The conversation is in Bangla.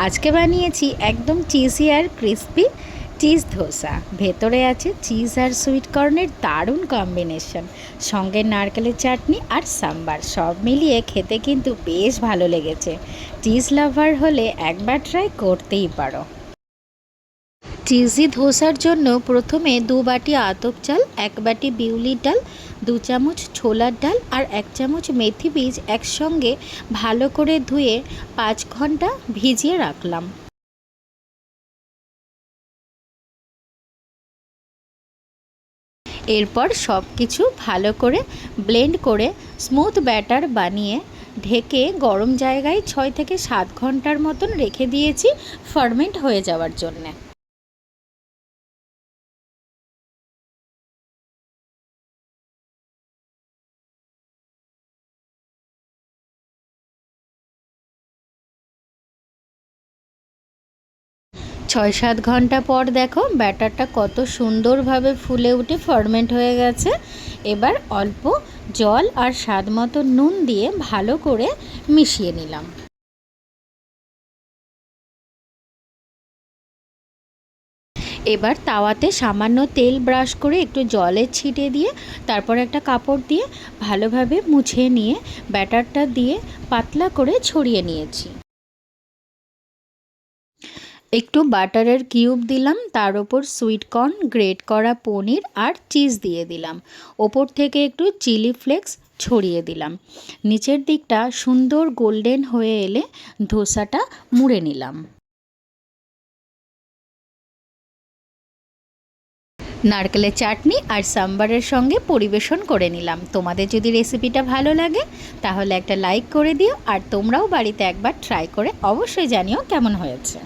আজকে বানিয়েছি একদম চিজি আর ক্রিস্পি চিজ ধোসা। ভেতরে আছে চিজ আর সুইট কর্নের দারুণ কম্বিনেশন, সঙ্গে নারকেলের চাটনি আর সাম্বার। সব মিলিয়ে খেতে কিন্তু বেশ ভালো লেগেছে। চিজ লাভার হলে একবার ট্রাই করতেই পারো। চিজি ধোসার জন্য প্রথমে 2 বাটি আতপ চাল, 1 বাটি বিউলির ডাল, 2 চামচ ছোলার ডাল আর 1 চামচ মেথি বীজ একসঙ্গে ভালো করে ধুয়ে 5 ঘন্টা ভিজিয়ে রাখলাম। এরপর সব কিছু ভালো করে ব্লেন্ড করে স্মুথ ব্যাটার বানিয়ে ঢেকে গরম জায়গায় 6 থেকে 7 ঘন্টার মতন রেখে দিয়েছি ফার্মেন্ট হয়ে যাওয়ার জন্যে। ছয় সাত ঘন্টা পর দেখো ব্যাটারটা কত সুন্দরভাবে ফুলে উঠে ফার্মেন্ট হয়ে গেছে। এবার অল্প জল আর স্বাদ মতো নুন দিয়ে ভালো করে মিশিয়ে নিলাম। এবার তাওয়াতে সামান্য তেল ব্রাশ করে একটু জলের ছিটে দিয়ে তারপর একটা কাপড় দিয়ে ভালোভাবে মুছে নিয়ে ব্যাটারটা দিয়ে পাতলা করে ছড়িয়ে নিয়েছি। একটু বাটারের কিউব দিলাম, তার ওপর সুইট কর্ন, গ্রেট করা পনির আর চিজ দিয়ে দিলাম। ওপর থেকে একটু চিলি ফ্লেক্স ছড়িয়ে দিলাম। নিচের দিকটা সুন্দর গোল্ডেন হয়ে এলে ধোসাটা মুড়ে নিলাম। নারকেলের চাটনি আর সাম্বারের সঙ্গে পরিবেশন করে নিলাম। তোমাদের যদি রেসিপিটা ভালো লাগে তাহলে একটা লাইক করে দিও, আর তোমরাও বাড়িতে একবার ট্রাই করে অবশ্যই জানিও কেমন হয়েছে।